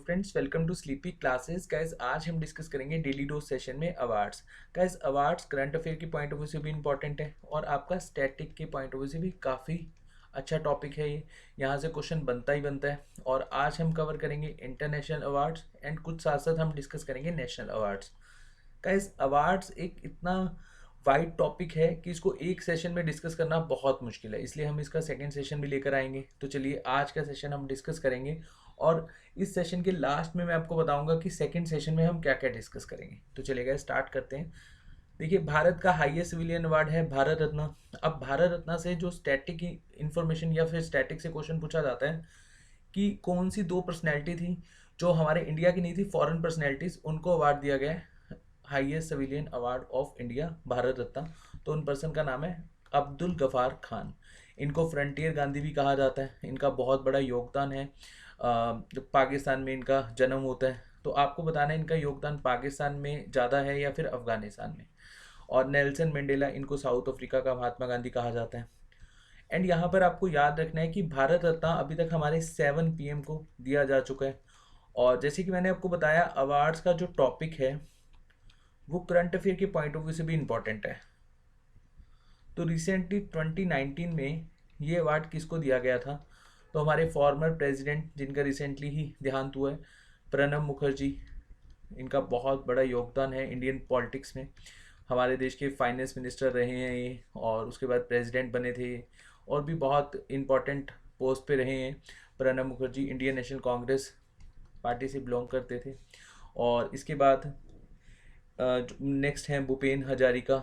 Friends, welcome to sleepy classes. Guys, आज हम discuss करेंगे डेली डोज सेशन में awards. Guys, awards current affair के पॉइंट ऑफ व्यू से भी इंपॉर्टेंट है और आपका स्टैटिक के पॉइंट ऑफ व्यू से भी काफ़ी अच्छा टॉपिक है ये। यहाँ से क्वेश्चन बनता ही बनता है। और आज हम कवर करेंगे इंटरनेशनल अवार्ड्स एंड कुछ साथ साथ हम डिस्कस करेंगे नेशनल अवार्ड्स। गाइस, अवार्ड्स एक इतना वाइड टॉपिक है कि इसको एक सेशन में डिस्कस करना बहुत मुश्किल है, इसलिए हम इसका सेकंड सेशन भी लेकर आएंगे। तो चलिए, आज का सेशन हम डिस्कस करेंगे और इस सेशन के लास्ट में मैं आपको बताऊंगा कि सेकंड सेशन में हम क्या क्या डिस्कस करेंगे। तो चलिएगा, स्टार्ट करते हैं। देखिए, भारत का हाईएस्ट सिविलियन अवार्ड है भारत रत्न। अब भारत रत्न से जो स्टैटिक इंफॉर्मेशन या फिर स्टैटिक से क्वेश्चन पूछा जाता है कि कौन सी दो पर्सनैलिटी थी जो हमारे इंडिया की नहीं थी, फॉरेन पर्सनैलिटीज, उनको अवार्ड दिया गया है highest civilian award of India Bharat Ratna. तो उन पर्सन का नाम है अब्दुल गफार खान। इनको फ्रंटियर गांधी भी कहा जाता है। इनका बहुत बड़ा योगदान है। पाकिस्तान में इनका जन्म होता है, तो आपको बताना है इनका योगदान पाकिस्तान में ज़्यादा है या फिर अफगानिस्तान में। और नेल्सन मंडेला, इनको साउथ अफ्रीका का महात्मा गांधी कहा जाता है। एंड यहाँ पर आपको याद रखना है कि भारत रत्न अभी तक हमारे 7 PM को दिया जा चुका है। और जैसे कि मैंने आपको बताया, अवार्ड्स का जो टॉपिक है वो करंट अफेयर के पॉइंट ऑफ व्यू से भी इम्पॉर्टेंट है। तो रिसेंटली 2019 में ये अवार्ड किसको दिया गया था? तो हमारे फॉर्मर प्रेसिडेंट, जिनका रिसेंटली ही देहांत हुआ है, प्रणब मुखर्जी। इनका बहुत बड़ा योगदान है इंडियन पॉलिटिक्स में। हमारे देश के फाइनेंस मिनिस्टर रहे हैं ये, और उसके बाद प्रेसिडेंट बने थे ये, और भी बहुत इम्पोर्टेंट पोस्ट पे रहे हैं। Pranab Mukherjee Indian national Congress party से बिलोंग करते थे। और इसके बाद नेक्स्ट हैं भूपेन हजारिका।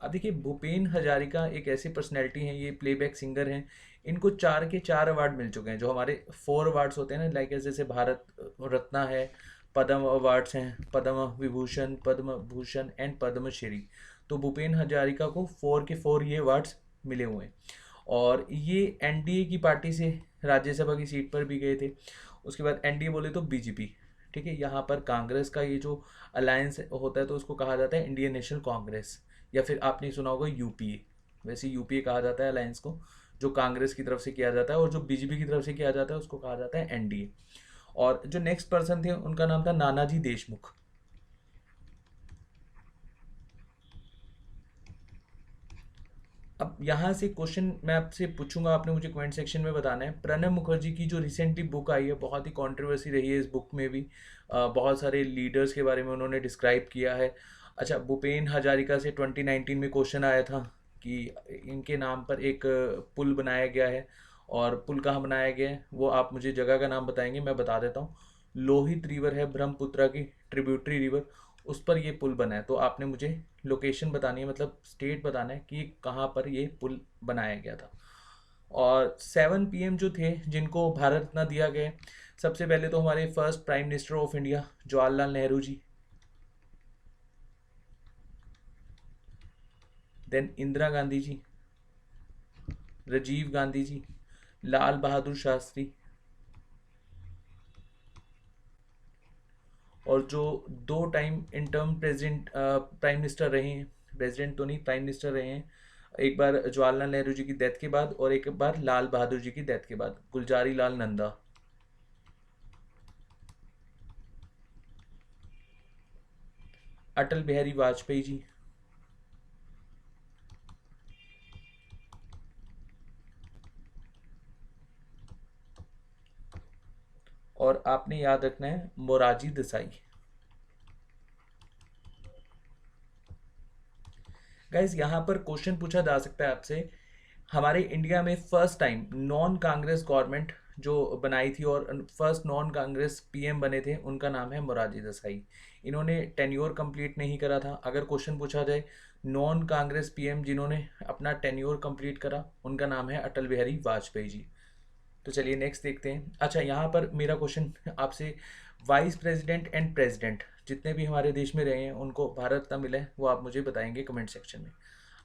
अब देखिए, भूपेन हजारिका एक ऐसी पर्सनैलिटी हैं, ये प्लेबैक सिंगर हैं। इनको 4 के 4 अवार्ड मिल चुके हैं, जो हमारे 4 अवार्ड्स होते हैं ना, लाइक जैसे भारत रत्न है, पद्म अवार्ड्स हैं, पद्म विभूषण, पद्म भूषण एंड पद्मश्री। तो भूपेन हजारिका को 4 के 4 ये अवार्ड्स मिले हुए हैं। और ये एनडीए की पार्टी से राज्यसभा की सीट पर भी गए थे। उसके बाद एनडीए बोले तो बीजेपी, ठीक है। यहाँ पर कांग्रेस का ये जो अलायंस होता है तो उसको कहा जाता है इंडियन नेशनल कांग्रेस, या फिर आपने सुना होगा यूपीए। वैसे यूपीए कहा जाता है अलायंस को, जो कांग्रेस की तरफ से किया जाता है, और जो बीजेपी की तरफ से किया जाता है उसको कहा जाता है एनडीए। और जो नेक्स्ट पर्सन थे उनका नाम था नानाजी देशमुख। अब यहाँ से क्वेश्चन मैं आपसे पूछूंगा, आपने मुझे कमेंट सेक्शन में बताना है। प्रणब मुखर्जी की जो रिसेंटली बुक आई है, बहुत ही कंट्रोवर्सी रही है इस बुक में भी। बहुत सारे लीडर्स के बारे में उन्होंने डिस्क्राइब किया है। अच्छा, भूपेन हजारिका से 2019 में क्वेश्चन आया था कि इनके नाम पर एक पुल बनाया गया है, और पुल कहाँ बनाया गया है वो आप मुझे जगह का नाम बताएंगे, मैं बता देता हूँ। लोहित रिवर है, ब्रह्मपुत्रा की ट्रिब्यूटरी रिवर, उस पर ये पुल बना है। तो आपने मुझे लोकेशन बतानी है, मतलब स्टेट बताना है कि कहाँ पर ये पुल बनाया गया था। और 7 PM जो थे जिनको भारत रत्न दिया गया, सबसे पहले तो हमारे first prime minister of India Jawaharlal Nehru ji, then Indira Gandhi ji, Rajiv Gandhi ji, Lal Bahadur Shastri, और जो 2 time in term president prime minister रहे हैं, प्रेसिडेंट तो नहीं, प्राइम मिनिस्टर रहे हैं, एक बार जवाहरलाल नेहरू जी की डेथ के बाद और एक बार लाल बहादुर जी की डेथ के बाद, गुलजारी लाल नंदा। अटल बिहारी वाजपेयी जी, और आपने याद रखना है मोरारजी देसाई। गाइज, यहाँ पर क्वेश्चन पूछा जा सकता है आपसे, हमारे इंडिया में first time non Congress government जो बनाई थी और फर्स्ट नॉन कांग्रेस पीएम बने थे, उनका नाम है मोरारजी देसाई। इन्होंने टेन्योर कंप्लीट नहीं करा था। अगर क्वेश्चन पूछा जाए नॉन कांग्रेस पीएम जिन्होंने अपना टेन्योर कंप्लीट करा, उनका नाम है अटल बिहारी वाजपेयी जी। तो चलिए नेक्स्ट देखते हैं। अच्छा, यहाँ पर मेरा क्वेश्चन आपसे, वाइस प्रेसिडेंट एंड प्रेसिडेंट जितने भी हमारे देश में रहे हैं उनको भारत रत्न मिला है, वो आप मुझे बताएंगे कमेंट सेक्शन में।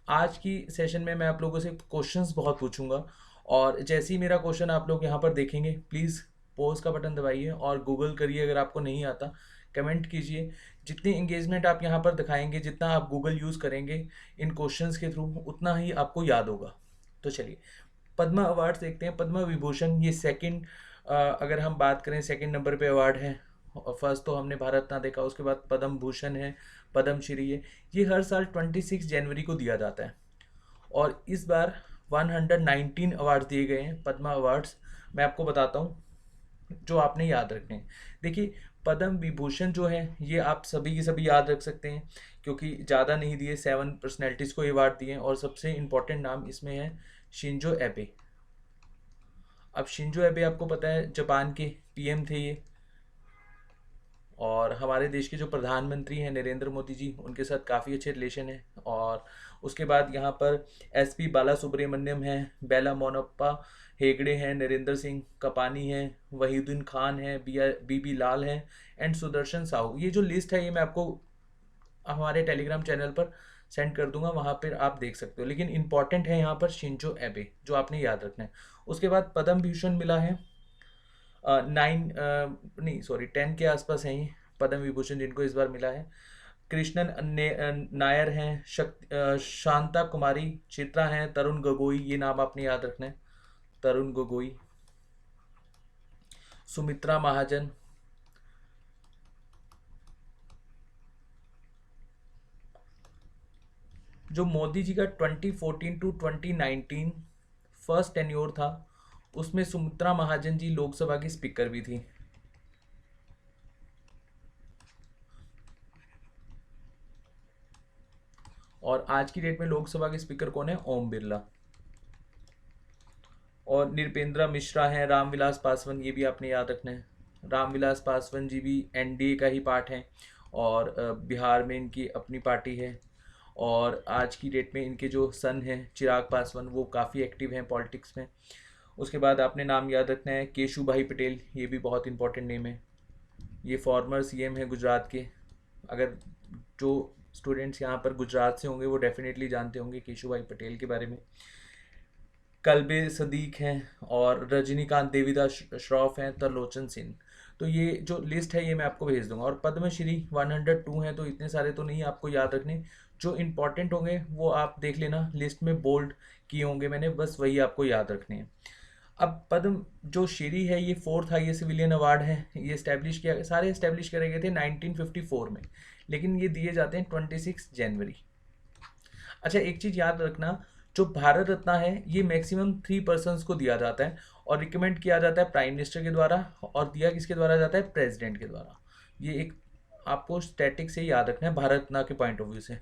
आज की सेशन में मैं आप लोगों से क्वेश्चंस बहुत पूछूंगा, और जैसे ही मेरा क्वेश्चन आप लोग यहाँ पर देखेंगे, प्लीज़ पॉज का बटन दबाइए और गूगल करिए। अगर आपको नहीं आता, कमेंट कीजिए। जितनी इंगेजमेंट आप यहाँ पर दिखाएंगे, जितना आप गूगल यूज़ करेंगे इन क्वेश्चंस के थ्रू, उतना ही आपको याद होगा। तो चलिए, पद्मा अवार्ड्स देखते हैं। पद्मा विभूषण ये सेकंड, अगर हम बात करें सेकंड नंबर पे अवार्ड है। फर्स्ट तो हमने भारत रत्न देखा, उसके बाद पद्म भूषण है, पद्म श्री है। ये हर साल 26 जनवरी को दिया जाता है और इस बार 119 अवार्ड्स दिए गए हैं पद्मा अवार्ड्स। मैं आपको बताता हूँ जो आपने याद रखने हैं। देखिए, पद्म विभूषण जो है ये आप सभी की सभी याद रख सकते हैं क्योंकि ज़्यादा नहीं दिए, 7 पर्सनैलिटीज़ को अवार्ड दिए हैं और सबसे इम्पोर्टेंट नाम इसमें है शिंजो एबे। अब शिंजो एबे आपको पता है जापान के पीएम थे ये, और हमारे देश के जो प्रधानमंत्री हैं नरेंद्र मोदी जी, उनके साथ काफ़ी अच्छे रिलेशन है। और उसके बाद यहाँ पर एसपी बाला सुब्रमण्यम हैं, बेला मोनप्पा हेगड़े हैं, नरेंद्र सिंह कपानी हैं, वहीदुद्दीन खान हैं, बीबी लाल हैं एंड सुदर्शन साहू। ये जो लिस्ट है ये मैं आपको हमारे टेलीग्राम चैनल पर सेंड कर दूंगा, वहाँ पर आप देख सकते हो। लेकिन इंपॉर्टेंट है यहाँ पर शिंजो एबे, जो आपने याद रखना है। उसके बाद पद्म भूषण मिला है 9 नहीं सॉरी 10 के आसपास हैं ये पद्म विभूषण जिनको इस बार मिला है। कृष्णन नायर हैं, शांता कुमारी चित्रा हैं, तरुण गोगोई, ये नाम आपने याद रखना है, तरुण गोगोई, सुमित्रा महाजन, जो मोदी जी का 2014 टू 2019 फर्स्ट टेन्योर था, उसमें सुमित्रा महाजन जी लोकसभा की स्पीकर भी थी। और आज की डेट में लोकसभा के स्पीकर कौन है? ओम बिरला। और नृपेंद्र मिश्रा हैं, रामविलास पासवान, ये भी आपने याद रखना है। रामविलास पासवान जी भी एनडीए का ही पार्ट हैं और बिहार में इनकी अपनी पार्टी है। और आज की डेट में इनके जो सन हैं चिराग पासवान, वो काफ़ी एक्टिव हैं पॉलिटिक्स में। उसके बाद आपने नाम याद रखना है केशु भाई पटेल, ये भी बहुत इंपॉर्टेंट नेम है। ये फॉर्मर सीएम है गुजरात के। अगर जो स्टूडेंट्स यहाँ पर गुजरात से होंगे वो डेफिनेटली जानते होंगे केशु भाई पटेल के बारे में। कल्बे सदीक हैं और रजनीकांत देवीदास श्रॉफ हैं, तरलोचन सिंह। तो ये जो लिस्ट है ये मैं आपको भेज दूंगा। और पद्मश्री 102 हैं, तो इतने सारे तो नहीं आपको याद रखने। जो इंपॉर्टेंट होंगे वो आप देख लेना, लिस्ट में बोल्ड किए होंगे मैंने, बस वही आपको याद रखने हैं। अब पद्म जो श्री है ये 4th हाईएस्ट सिविलियन अवार्ड है। ये इस्टेब्लिश किया, सारे इस्टेब्लिश करे गए थे 1954 में, लेकिन ये दिए जाते हैं 26 जनवरी। अच्छा, एक चीज़ याद रखना, जो भारत रत्न है ये मैक्सिमम 3 पर्सन्स को दिया जाता है और रिकमेंड किया जाता है प्राइम मिनिस्टर के द्वारा, और दिया किसके द्वारा जाता है? प्रेसिडेंट के द्वारा। ये एक आपको स्टैटिक से याद रखना है भारत रत्न के पॉइंट ऑफ व्यू से।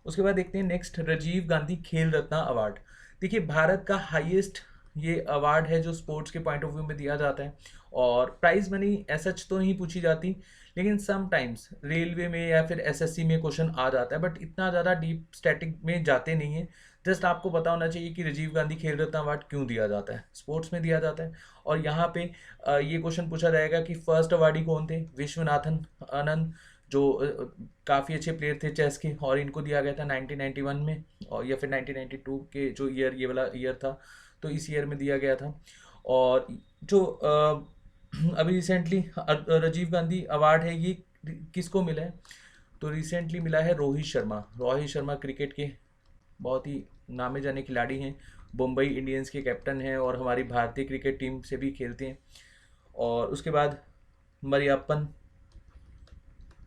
उसके बाद देखते हैं नेक्स्ट, राजीव गांधी खेल रत्न अवार्ड। देखिए, भारत का हाईएस्ट ये अवार्ड है जो स्पोर्ट्स के पॉइंट ऑफ व्यू में दिया जाता है, और प्राइज मनी सच तो नहीं पूछी जाती, लेकिन समटाइम्स रेलवे में या फिर एसएससी में क्वेश्चन आ जाता है, बट इतना ज़्यादा डीप स्टैटिक में जाते नहीं है। जस्ट आपको पता होना चाहिए कि राजीव गांधी खेल रत्न अवार्ड क्यों दिया जाता है, स्पोर्ट्स में दिया जाता है। और यहाँ पे ये क्वेश्चन पूछा जाएगा कि फर्स्ट अवार्डी कौन थे? विश्वनाथन आनंद, जो काफ़ी अच्छे प्लेयर थे चेस के, और इनको दिया गया था 1991 में, और या फिर 1992 के जो ईयर, ये वाला ईयर था, तो इस ईयर में दिया गया था। और जो अभी रिसेंटली राजीव गांधी अवार्ड है ये किसको मिला है? तो रिसेंटली मिला है रोहित शर्मा। रोहित शर्मा क्रिकेट के बहुत ही नामे जाने खिलाड़ी हैं, मुंबई इंडियंस के कैप्टन हैं और हमारी भारतीय क्रिकेट टीम से भी खेलते हैं। और उसके बाद मरियप्पन,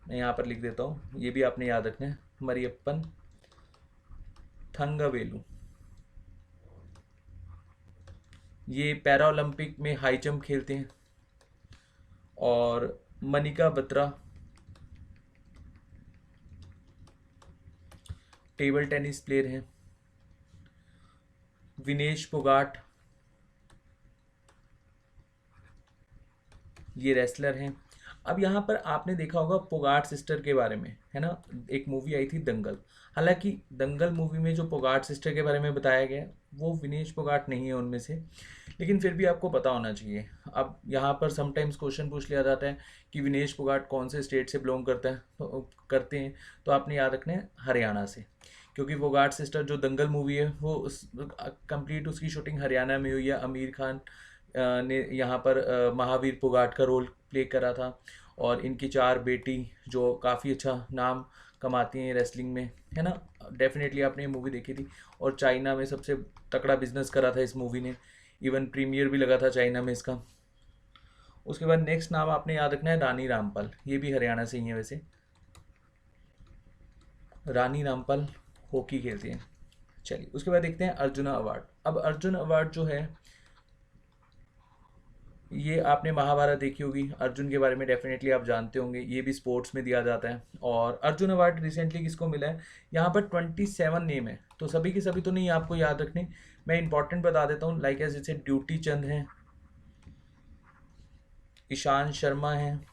मैं यहाँ पर लिख देता हूँ, ये भी आपने याद रखना है, मरियप्पन थंगवेलु, ये पैरा ओलंपिक में हाई जंप खेलते हैं। और Manika Batra table tennis player हैं। विनेश फोगाट ये रेसलर हैं। अब यहाँ पर आपने देखा होगा पोगाट सिस्टर के बारे में, है ना, एक मूवी आई थी दंगल। हालांकि दंगल मूवी में जो पोगाट सिस्टर के बारे में बताया गया वो विनेश फोगाट नहीं है उनमें से, लेकिन फिर भी आपको पता होना चाहिए। अब यहाँ पर समटाइम्स क्वेश्चन पूछ लिया जाता है कि विनेश फोगाट कौन से स्टेट से बिलोंग करते हैं, तो आपने याद रखना है हरियाणा से, क्योंकि फोगाट सिस्टर जो दंगल मूवी है वो कंप्लीट उसकी शूटिंग हरियाणा में हुई है। आमिर खान ने यहाँ पर महावीर फोगाट का रोल प्ले करा था, और इनकी 4 बेटी जो काफ़ी अच्छा नाम कमाती हैं रेसलिंग में, है ना। डेफिनेटली आपने ये मूवी देखी थी, और चाइना में सबसे तगड़ा बिजनेस करा था इस मूवी ने, इवन प्रीमियर भी लगा था चाइना में इसका। उसके बाद नेक्स्ट नाम आपने याद रखना है रानी रामपाल, ये भी हरियाणा से ही है वैसे। रानी रामपाल हॉकी खेलती हैं। चलिए उसके बाद देखते हैं अर्जुना अवार्ड। अब अर्जुन अवार्ड जो है, ये आपने महाभारत देखी होगी, अर्जुन के बारे में डेफिनेटली आप जानते होंगे, ये भी स्पोर्ट्स में दिया जाता है। और अर्जुन अवार्ड रिसेंटली किसको मिला है, यहाँ पर 27 नेम है, तो सभी के सभी तो नहीं आपको याद रखने, मैं इंपॉर्टेंट बता देता हूँ। लाइक एज जैसे ड्यूटी चंद हैं, ईशान शर्मा हैं,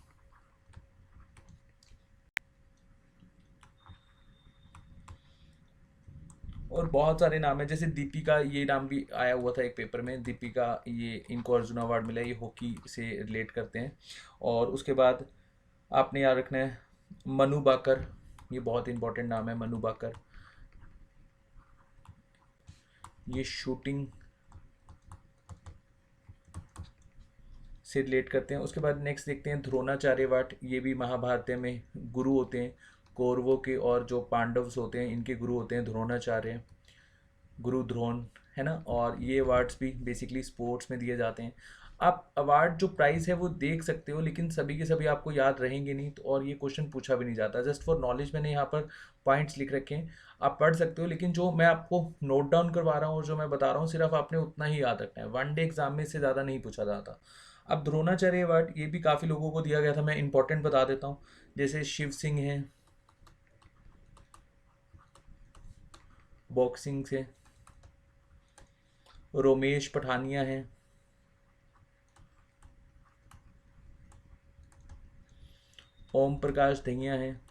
और बहुत सारे नाम हैं, जैसे दीपिका, ये नाम भी आया हुआ था एक पेपर में, दीपिका, ये इनको अर्जुन अवार्ड मिला है, ये हॉकी से रिलेट करते हैं। और उसके बाद आपने याद रखना है मनु बाकर, ये बहुत इंपॉर्टेंट नाम है मनु बाकर, ये शूटिंग से रिलेट करते हैं। उसके बाद नेक्स्ट देखते हैं द्रोणाचार्य वाट, ये भी महाभारत में गुरु होते हैं कौरवों के, और जो पांडव्स होते हैं इनके गुरु होते हैं द्रोणाचार्य, गुरु द्रोण, है ना। और ये अवार्ड्स भी बेसिकली स्पोर्ट्स में दिए जाते हैं। आप अवार्ड जो प्राइस है वो देख सकते हो, लेकिन सभी के सभी आपको याद रहेंगे नहीं, तो और ये क्वेश्चन पूछा भी नहीं जाता। जस्ट फॉर नॉलेज मैंने यहाँ पर पॉइंट्स लिख रखे हैं, आप पढ़ सकते हो, लेकिन जो मैं आपको नोट डाउन करवा रहा हूँ और जो मैं बता रहा हूँ सिर्फ आपने उतना ही याद रखना है, वन डे एग्जाम में इससे ज़्यादा नहीं पूछा जाता। अब द्रोणाचार्य अवार्ड ये भी काफ़ी लोगों को दिया गया था, मैं इंपॉर्टेंट बता देता हूँ। जैसे शिव सिंह हैं बॉक्सिंग से, रोमेश पठानिया हैं, ओम प्रकाश दहिया हैं,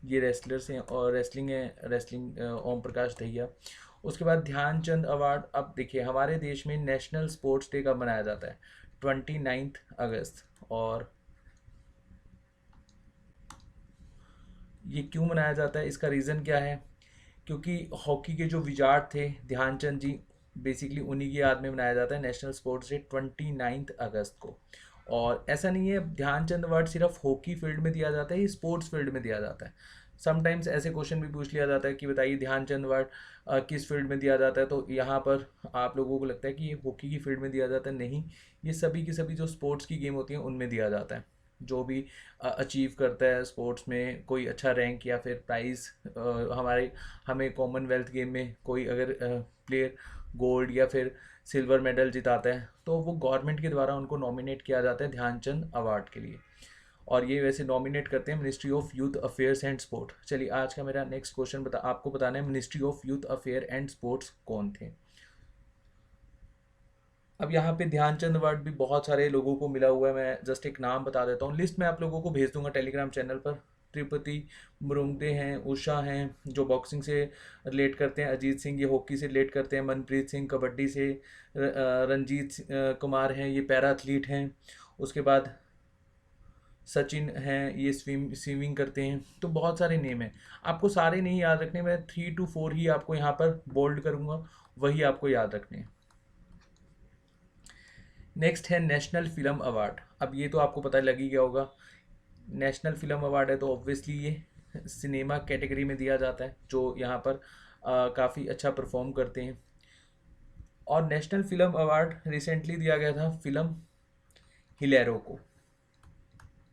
ये रेसलर्स हैं और रेसलिंग है, रेसलिंग ओम प्रकाश दहिया। उसके बाद ध्यानचंद अवार्ड, अब देखिए हमारे देश में नेशनल स्पोर्ट्स डे कब मनाया जाता है, 29 अगस्त। और ये क्यों मनाया जाता है, इसका रीज़न क्या है, क्योंकि हॉकी के जो विजार्ड थे ध्यानचंद जी, बेसिकली उन्हीं की याद में मनाया जाता है नेशनल स्पोर्ट्स डे 29 अगस्त को। और ऐसा नहीं है ध्यानचंद अवार्ड सिर्फ हॉकी फील्ड में दिया जाता है, ये स्पोर्ट्स फील्ड में दिया जाता है। समटाइम्स ऐसे क्वेश्चन भी पूछ लिया जाता है कि बताइए ध्यानचंद अवार्ड किस फील्ड में दिया जाता है, तो यहाँ पर आप लोगों को लगता है कि ये हॉकी की फील्ड में दिया जाता है, नहीं, ये सभी की सभी जो स्पोर्ट्स की गेम होती हैं उनमें दिया जाता है। जो भी अचीव करता है स्पोर्ट्स में कोई अच्छा रैंक या फिर प्राइज़, हमारे हमें कॉमनवेल्थ गेम में कोई अगर प्लेयर गोल्ड या फिर सिल्वर मेडल जिताता है, तो वो गवर्नमेंट के द्वारा उनको नॉमिनेट किया जाता है ध्यानचंद अवार्ड के लिए। और ये वैसे नॉमिनेट करते हैं ministry of youth affairs and sport. चलिए आज का मेरा नेक्स्ट क्वेश्चन आपको बताना है ministry of youth affair and sports कौन थे। अब यहाँ पे ध्यानचंद अवार्ड भी बहुत सारे लोगों को मिला हुआ है, मैं जस्ट एक नाम बता देता हूँ, लिस्ट मैं आप लोगों को भेज दूंगा टेलीग्राम चैनल पर। त्रिपति मुरुंगते हैं, उषा हैं जो बॉक्सिंग से रिलेट करते हैं, अजीत सिंह ये हॉकी से रिलेट करते हैं, मनप्रीत सिंह कबड्डी से, रंजीत कुमार हैं ये पैरा एथलीट हैं। उसके बाद सचिन हैं ये स्विमिंग करते हैं। तो बहुत सारे नेम हैं, आपको सारे नहीं याद रखने, मैं 3 to 4 ही आपको यहाँ पर बोल्ड करूँगा, वही आपको याद रखने हैं। नेक्स्ट है नेशनल फिल्म अवार्ड। अब ये तो आपको पता लग ही गया होगा, नेशनल फिल्म अवार्ड है तो ऑब्वियसली ये सिनेमा कैटेगरी में दिया जाता है, जो यहाँ पर काफ़ी अच्छा परफॉर्म करते हैं। और नेशनल फिल्म अवार्ड रिसेंटली दिया गया था फिल्म हिलेरो को,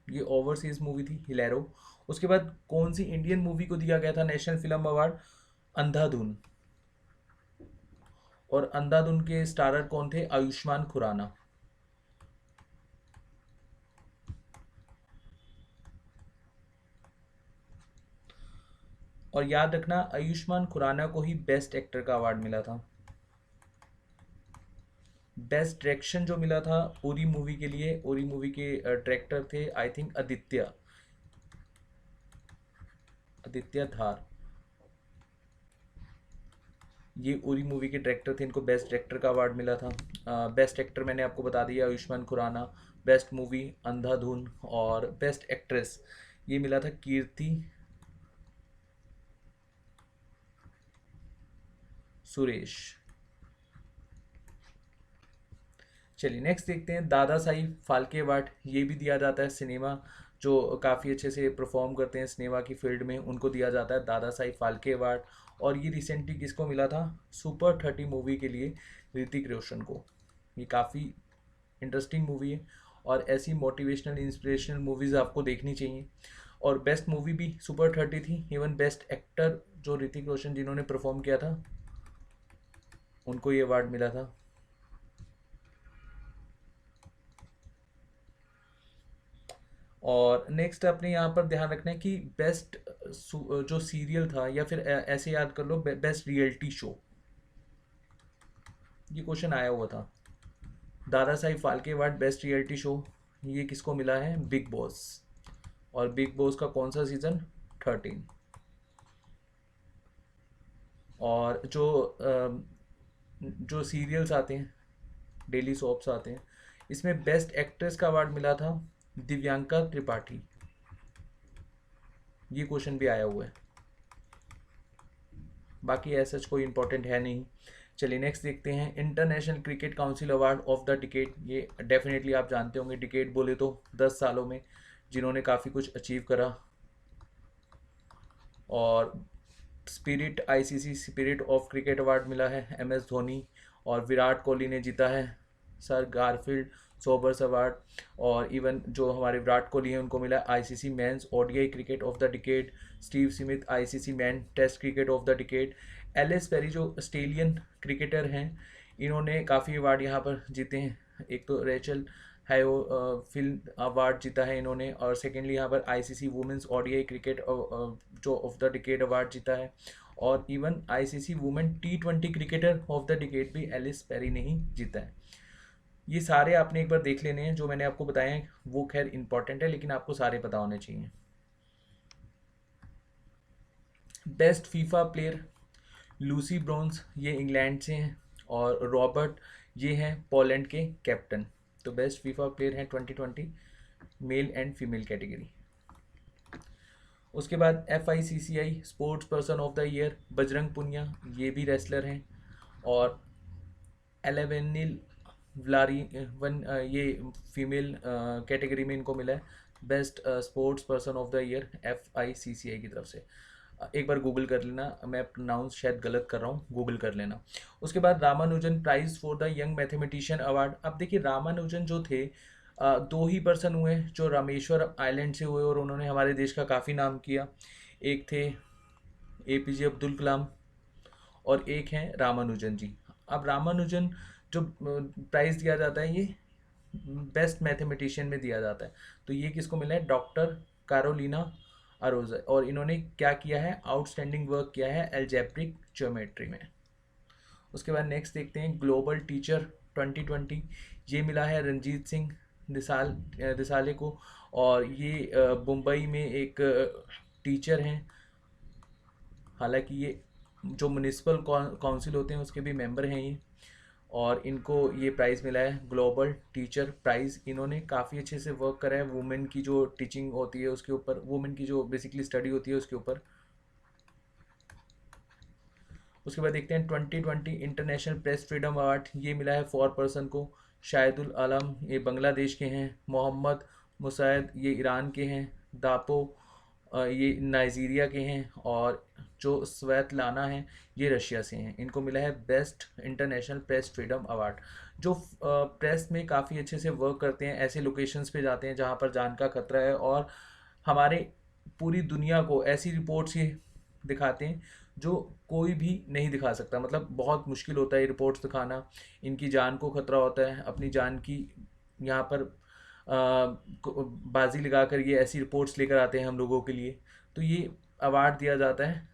ये ओवरसीज मूवी थी हिलेरो। उसके बाद कौन सी इंडियन मूवी को दिया गया था नेशनल फिल्म अवार्ड, अंधाधुन। और अंधाधुन के स्टारर कौन थे, आयुष्मान खुराना। और याद रखना आयुष्मान खुराना को ही बेस्ट एक्टर का अवार्ड मिला था। बेस्ट डायरेक्शन जो मिला था उरी मूवी के लिए, उरी मूवी के डायरेक्टर थे आई थिंक आदित्य, आदित्य धार, ये उरी मूवी के डायरेक्टर थे, इनको बेस्ट डायरेक्टर का अवार्ड मिला था। बेस्ट एक्टर मैंने आपको बता दिया आयुष्मान खुराना, बेस्ट मूवी अंधाधुन, और बेस्ट एक्ट्रेस ये मिला था कीर्ति सुरेश। चलिए नेक्स्ट देखते हैं दादा साहिब फाल्के अवार्ड। ये भी दिया जाता है सिनेमा जो काफ़ी अच्छे से परफॉर्म करते हैं सिनेमा की फील्ड में, उनको दिया जाता है दादा साहिब फाल्के अवार्ड। और ये रिसेंटली किसको मिला था? सुपर 30 मूवी के लिए ऋतिक रोशन को। ये काफ़ी इंटरेस्टिंग मूवी है और ऐसी मोटिवेशनल इंस्पिरेशनल मूवीज़ आपको देखनी चाहिए। और बेस्ट मूवी भी सुपर 30 थी। इवन बेस्ट एक्टर जो ऋतिक रोशन जिन्होंने परफॉर्म किया था उनको ये अवार्ड मिला था। और नेक्स्ट अपने यहाँ पर ध्यान रखना है कि बेस्ट जो सीरियल था या फिर ऐसे याद कर लो बेस्ट रियलिटी शो, ये क्वेश्चन आया हुआ था। दादा Sahib Phalke award best reality show ये किसको मिला है? Big boss. और बिग बॉस का कौन सा सीजन? 13। और जो सीरियल्स आते हैं, डेली सोप्स आते हैं, इसमें बेस्ट एक्ट्रेस का अवार्ड मिला था दिव्यांका त्रिपाठी। ये क्वेश्चन भी आया हुआ है। बाकी ऐसा कोई इंपॉर्टेंट है नहीं। चलिए नेक्स्ट देखते हैं international cricket council award of the decade. ये डेफिनेटली आप जानते होंगे, डिकेड बोले तो 10 सालों में जिन्होंने काफ़ी कुछ अचीव करा। और spirit ICC spirit of cricket award मिला है एमएस धोनी। और विराट कोहली ने जीता है सर गारफील्ड सोबर्स अवार्ड। और इवन जो हमारे विराट कोहली हैं उनको मिला ICC men's ODI cricket of the decade. Steve Smith ICC man test cricket of the decade. Ellis Perry जो ऑस्ट्रेलियन क्रिकेटर हैं इन्होंने काफ़ी अवार्ड यहाँ पर जीते हैं। एक तो रेचल हैयो फिल्म अवार्ड जीता है इन्होंने। और सेकेंडली यहाँ पर आईसीसी वुमेंस ओडीआई क्रिकेट जो ऑफ द डिकेड अवार्ड जीता है। और even ICC women T20 cricketer of the decade भी एलिस पेरी ने ही जीता है। ये सारे आपने एक बार देख लेने हैं, जो मैंने आपको बताए हैं वो खैर इंपॉर्टेंट है लेकिन आपको सारे पता होने चाहिए। Best FIFA player Lucy bronze, ये इंग्लैंड से हैं। और रॉबर्ट ये हैं पोलैंड के कैप्टन। तो बेस्ट फीफा प्लेयर हैं 2020 मेल एंड फीमेल कैटेगरी। उसके बाद FICCI sports person of the year Bajrang Punia, ये भी रेसलर हैं। और एलेवेनिल व्लारी ये फीमेल कैटेगरी में इनको मिला है best sports person of the year FICCI की तरफ से। एक बार गूगल कर लेना, मैं प्रोनाउंस शायद गलत कर रहा हूँ, गूगल कर लेना। उसके बाद Ramanujan prize for the young mathematician award. अब देखिए रामानुजन जो थे दो ही पर्सन हुए जो रामेश्वर आइलैंड से हुए और उन्होंने हमारे देश का काफ़ी नाम किया। एक थे APJ अब्दुल कलाम और एक हैं रामानुजन जी। अब रामानुजन जो प्राइज़ दिया जाता है ये बेस्ट मैथमेटिशियन में दिया जाता है। तो ये किसको मिला है? Doctor Carolina Araujo. और इन्होंने क्या किया है? आउटस्टैंडिंग वर्क किया है एल्जेब्रिक ज्योमेट्री में। उसके बाद नेक्स्ट देखते हैं ग्लोबल टीचर 2020। ये मिला है रंजीत सिंह दिसाले को। और ये मुंबई में एक टीचर हैं। हालांकि ये जो म्यूनिसिपल काउंसिल होते हैं उसके भी मेंबर हैं ये। और इनको ये प्राइज़ मिला है ग्लोबल टीचर प्राइज़। इन्होंने काफ़ी अच्छे से वर्क करा है वुमेन की जो टीचिंग होती है उसके ऊपर, वुमेन की जो बेसिकली स्टडी होती है उसके ऊपर। उसके बाद देखते हैं 2020 इंटरनेशनल प्रेस फ्रीडम अवार्ड। ये मिला है 4 पर्सन को। शाहिदुल आलम ये बांग्लादेश के हैं। मोहम्मद मुसैद ये ईरान के हैं। दापो ये नाइजीरिया के हैं। और जो स्वेतलाना हैं ये रशिया से हैं। इनको मिला है best international press freedom award. जो प्रेस में काफ़ी अच्छे से वर्क करते हैं, ऐसे लोकेशंस पे जाते हैं जहाँ पर जान का खतरा है और हमारे पूरी दुनिया को ऐसी रिपोर्ट्स ये दिखाते हैं जो कोई भी नहीं दिखा सकता। मतलब बहुत मुश्किल होता है ये रिपोर्ट्स दिखाना, इनकी जान को खतरा होता है, अपनी जान की यहाँ पर बाजी लगाकर ये ऐसी रिपोर्ट्स लेकर आते हैं हम लोगों के लिए। तो ये अवार्ड दिया जाता है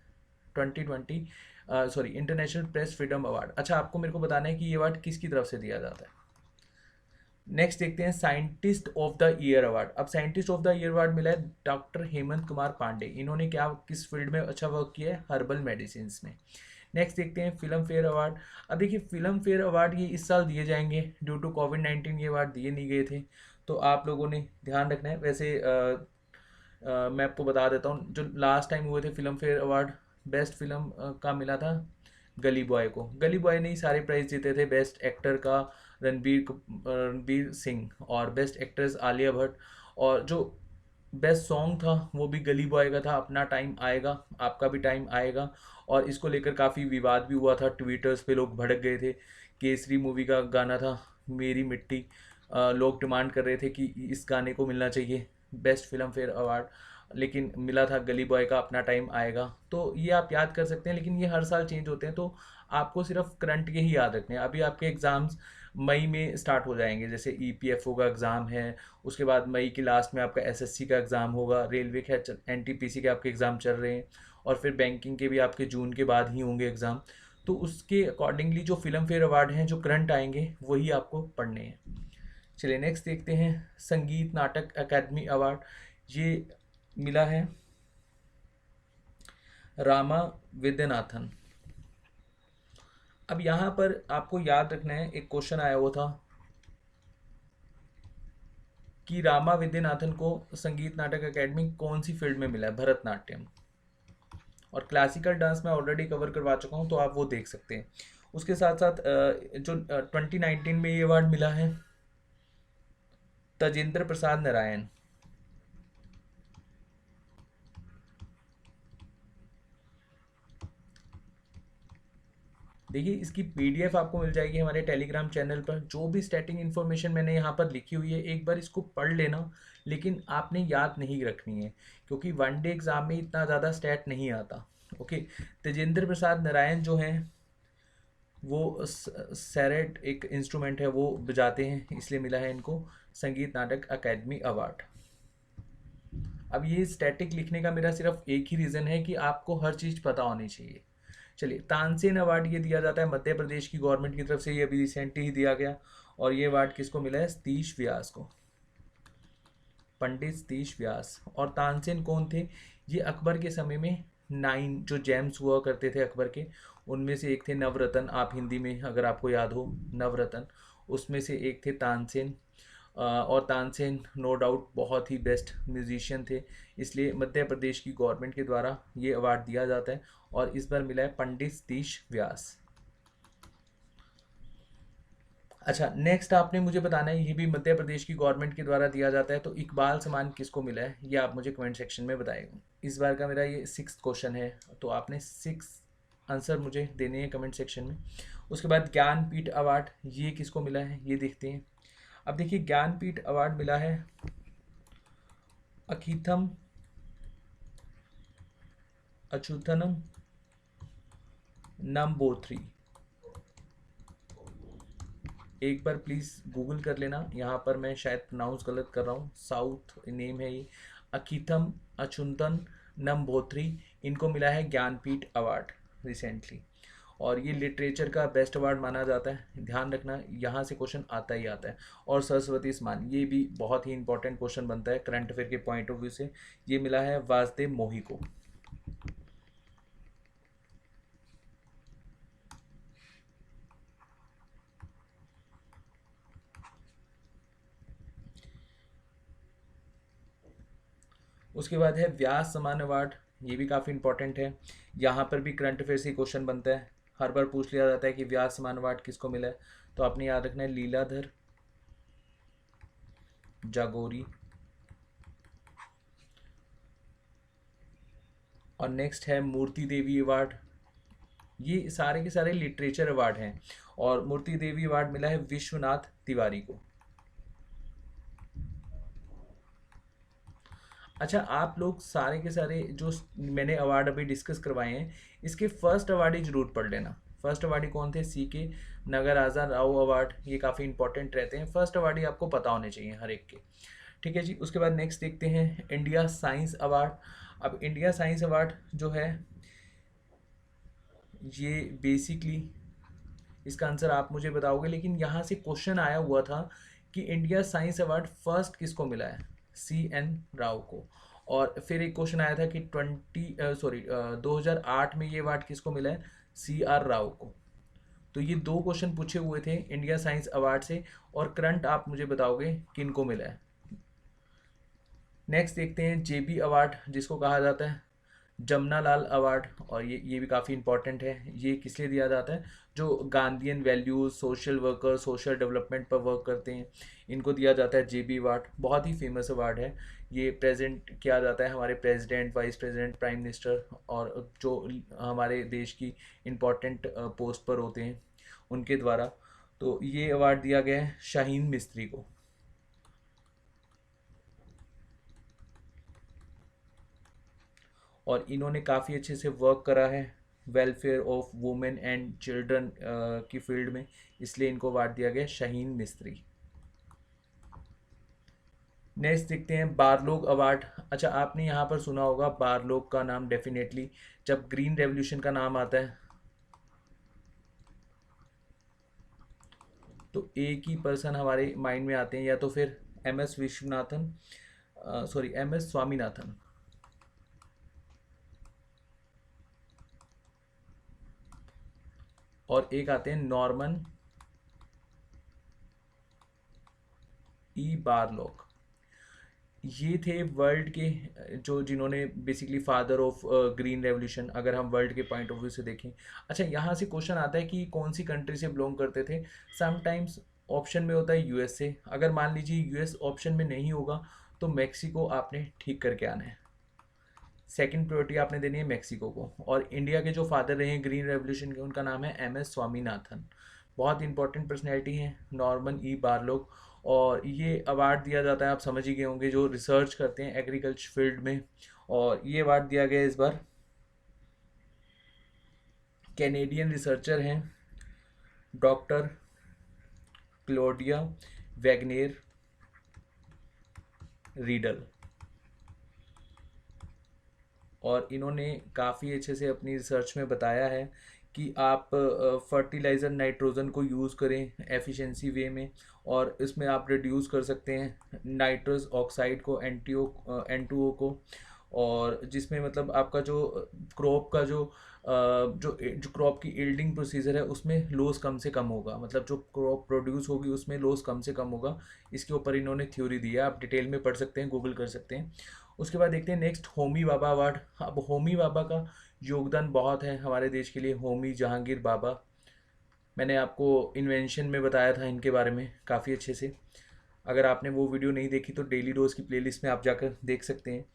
2020 इंटरनेशनल प्रेस फ्रीडम अवार्ड। अच्छा आपको मेरे को बताना है कि ये अवार्ड किसकी तरफ से दिया जाता है। नेक्स्ट देखते हैं scientist of the year award. अब scientist of the year award मिला है डॉक्टर हेमंत कुमार पांडे। इन्होंने क्या किस फील्ड में अच्छा वर्क किया है? हर्बल मेडिसिन में। नेक्स्ट देखते हैं फिल्म फेयर अवार्ड। अब देखिए फिल्म फेयर अवार्ड ये इस साल दिए जाएंगे, ड्यू टू कोविड-19 ये अवार्ड दिए नहीं गए थे। तो आप लोगों ने ध्यान रखना है। वैसे मैं आपको बता देता हूँ जो लास्ट टाइम हुए थे film fair award, best film का मिला था गली बॉय को। गली बॉय ने ही सारे प्राइज जीते थे, बेस्ट एक्टर का, रणवीर सिंह, और बेस्ट एक्ट्रेस आलिया भट्ट, और जो बेस्ट सॉन्ग था वो भी गली बॉय का था, अपना टाइम आएगा, आपका भी टाइम आएगा। और इसको लेकर काफ़ी विवाद भी हुआ था, ट्विटर्स पे लोग भड़क गए थे। केसरी मूवी का गाना था मेरी मिट्टी, लोग डिमांड कर रहे थे कि इस गाने को मिलना चाहिए बेस्ट फिल्म फेयर अवार्ड, लेकिन मिला था गली बॉय का अपना टाइम आएगा। तो ये आप याद कर सकते हैं, लेकिन ये हर साल चेंज होते हैं, तो आपको सिर्फ करंट के ही याद रखने हैं। अभी आपके एग्ज़ाम्स मई में स्टार्ट हो जाएंगे, जैसे ईपीएफओ का एग्ज़ाम है, उसके बाद मई की लास्ट में आपका एसएससी का एग्ज़ाम होगा, रेलवे के एनटीपीसी के आपके एग्ज़ाम चल रहे हैं, और फिर बैंकिंग के भी आपके जून के बाद ही होंगे एग्ज़ाम। तो उसके अकॉर्डिंगली जो फिल्म फेयर अवार्ड हैं जो करंट आएंगे वही आपको पढ़ने हैं। चलिए नेक्स्ट देखते हैं, संगीत नाटक अकादमी अवार्ड, ये मिला है रामा विद्यानाथन। अब यहाँ पर आपको याद रखना है, एक क्वेश्चन आया हुआ था कि रामा विद्यानाथन को संगीत नाटक अकेडमी कौन सी फील्ड में मिला है, भरतनाट्यम। और क्लासिकल डांस में ऑलरेडी कवर करवा चुका हूँ, तो आप वो देख सकते हैं। उसके साथ साथ जो 2019 में ये अवार्ड मिला है तजेंद्र प्रसाद नारायण। देखिए इसकी पीडीएफ आपको मिल जाएगी हमारे टेलीग्राम चैनल पर। जो भी स्टैटिक इन्फॉर्मेशन मैंने यहाँ पर लिखी हुई है, एक बार इसको पढ़ लेना, लेकिन आपने याद नहीं रखनी है, क्योंकि वन डे एग्जाम में इतना ज़्यादा स्टैट नहीं आता। ओके, तेजेंद्र प्रसाद नारायण जो हैं वो सैरेट एक इंस्ट्रूमेंट है वो बजाते हैं, इसलिए मिला है इनको संगीत नाटक अकेडमी अवार्ड। अब ये स्टैटिक लिखने का मेरा सिर्फ एक ही रीज़न है कि आपको हर चीज़ पता होनी चाहिए। चलिए, तानसेन अवार्ड ये दिया जाता है मध्य प्रदेश की गवर्नमेंट की तरफ से, ये अभी रिसेंटली ही दिया गया। और ये अवार्ड किसको मिला है, सतीश व्यास को, पंडित सतीश व्यास। और तानसेन कौन थे, ये अकबर के समय में 9 जो जेम्स हुआ करते थे अकबर के, उनमें से एक थे नवरत्न, आप हिंदी में अगर आपको याद हो नवरत्न, उसमें से एक थे तानसेन। और तानसेन नो डाउट बहुत ही बेस्ट म्यूजिशियन थे, इसलिए मध्य प्रदेश की गवर्नमेंट के द्वारा ये अवार्ड दिया जाता है, और इस बार मिला है पंडित सतीश व्यास। अच्छा, नेक्स्ट आपने मुझे बताना है, ये भी मध्य प्रदेश की गवर्नमेंट के द्वारा दिया जाता है, तो इकबाल सम्मान किसको मिला है, ये आप मुझे कमेंट सेक्शन में बताइएगा। इस बार का मेरा ये 6th क्वेश्चन है, तो आपने 6 आंसर मुझे देने हैं कमेंट सेक्शन में। उसके बाद ज्ञानपीठ अवार्ड ये किसको मिला है, ये देखते हैं। अब देखिए, ज्ञानपीठ अवार्ड मिला है अकीथम अच्युतनम नंबोथ्री। एक बार प्लीज़ गूगल कर लेना, यहाँ पर मैं शायद प्रोनाउंस गलत कर रहा हूँ, साउथ नेम है ये, अकीथम अचुंतन नंबोथ्री। इनको मिला है ज्ञानपीठ अवार्ड रिसेंटली, और ये लिटरेचर का बेस्ट अवार्ड माना जाता है, ध्यान रखना यहाँ से क्वेश्चन आता ही आता है। और सरस्वती सम्मान ये भी बहुत ही इंपॉर्टेंट क्वेश्चन बनता है करंट अफेयर के पॉइंट ऑफ व्यू से, ये मिला है वासुदेव मोही को। उसके बाद है व्यास सम्मान अवार्ड, ये भी काफ़ी इंपॉर्टेंट है, यहाँ पर भी करंट अफेयर से क्वेश्चन बनता है, हर बार पूछ लिया जाता है कि व्यास सम्मान अवार्ड किसको मिला है, तो आपने याद रखना है लीलाधर जागोरी। और नेक्स्ट है मूर्ति देवी अवार्ड, ये सारे के सारे लिटरेचर अवार्ड हैं, और मूर्ति देवी अवार्ड मिला है विश्वनाथ तिवारी को। अच्छा, आप लोग सारे के सारे जो मैंने अवार्ड अभी डिस्कस करवाए हैं, इसके फर्स्ट अवार्ड ही जरूर पढ़ लेना। फर्स्ट अवार्डी कौन थे, CK नगराजा राव अवार्ड, ये काफ़ी इंपॉर्टेंट रहते हैं, फर्स्ट अवार्डी आपको पता होने चाहिए हर एक के। ठीक है जी, उसके बाद नेक्स्ट देखते हैं इंडिया साइंस अवार्ड। अब इंडिया साइंस अवार्ड जो है ये बेसिकली इसका आंसर आप मुझे बताओगे, लेकिन यहाँ से क्वेश्चन आया हुआ था कि इंडिया साइंस अवार्ड फर्स्ट किसको मिला है, CN राव को। और फिर एक क्वेश्चन आया था कि 2008 में ये अवार्ड किसको मिला है, CR राव को। तो ये दो क्वेश्चन पूछे हुए थे इंडिया साइंस अवार्ड से, और करंट आप मुझे बताओगे किनको मिला है। नेक्स्ट देखते हैं JB अवार्ड, जिसको कहा जाता है जमनालाल अवार्ड, और ये भी काफ़ी इंपॉर्टेंट है। ये किस लिए दिया जाता है? जो Gandhian values, social worker, social development पर वर्क करते हैं, इनको दिया जाता है जेबी अवार्ड। बहुत ही फेमस अवार्ड है। ये प्रेजेंट किया जाता है हमारे president, vice president, prime minister और जो हमारे देश की इम्पोर्टेंट पोस्ट पर होते हैं उनके द्वारा। तो ये अवार्ड दिया गया है शाहीन मिस्त्री को। और इन्होंने काफ़ी अच्छे से वर्क करा है welfare of women and children की फील्ड में, इसलिए इनको अवार्ड दिया गया शाहीन मिस्त्री। नेक्स्ट देखते हैं बारलोग अवार्ड। अच्छा, आपने यहाँ पर सुना होगा बारलोग का नाम डेफिनेटली। जब ग्रीन रेवोल्यूशन का नाम आता है तो एक ही पर्सन हमारे माइंड में आते हैं, या तो फिर M S Vishwanathan, sorry M S Swaminathan, और एक आते हैं नॉर्मन ई बारलॉग। ये थे वर्ल्ड के जो जिन्होंने basically father of green revolution, अगर हम वर्ल्ड के पॉइंट ऑफ व्यू से देखें। अच्छा, यहाँ से क्वेश्चन आता है कि कौन सी कंट्री से बिलोंग करते थे। समटाइम्स ऑप्शन में होता है यूएसए। अगर मान लीजिए यूएस ऑप्शन में नहीं होगा तो मैक्सिको आपने ठीक करके आना है। सेकंड प्रायोरिटी आपने देनी है मैक्सिको को। और इंडिया के जो फादर रहे हैं ग्रीन रेवोल्यूशन के, उनका नाम है एम एस स्वामीनाथन। बहुत इंपॉर्टेंट पर्सनैलिटी हैं नॉर्मन ई बारलोग। और ये अवार्ड दिया जाता है, आप समझ ही गए होंगे, जो रिसर्च करते हैं एग्रीकल्चर फील्ड में। और ये अवार्ड दिया गया इस बार कैनेडियन रिसर्चर हैं डॉक्टर क्लोडिया वैगनेर रीडल। और इन्होंने काफ़ी अच्छे से अपनी रिसर्च में बताया है कि आप फर्टिलाइज़र नाइट्रोजन को यूज़ करें एफिशिएंसी वे में, और इसमें आप रिड्यूस कर सकते हैं नाइट्रस ऑक्साइड को, N2O को। और जिसमें मतलब आपका जो क्रॉप का जो क्रॉप की यील्डिंग प्रोसीजर है उसमें लॉस कम से कम होगा, मतलब जो क्रॉप प्रोड्यूस होगी उसमें लॉस कम से कम होगा। इसके ऊपर इन्होंने थ्योरी दी है, आप डिटेल में पढ़ सकते हैं, गूगल कर सकते हैं। उसके बाद देखते हैं नेक्स्ट होमी बाबा अवार्ड। अब होमी बाबा का योगदान बहुत है हमारे देश के लिए। होमी जहांगीर बाबा, मैंने आपको इन्वेंशन में बताया था इनके बारे में काफ़ी अच्छे से। अगर आपने वो वीडियो नहीं देखी तो डेली डोज की प्लेलिस्ट में आप जाकर देख सकते हैं।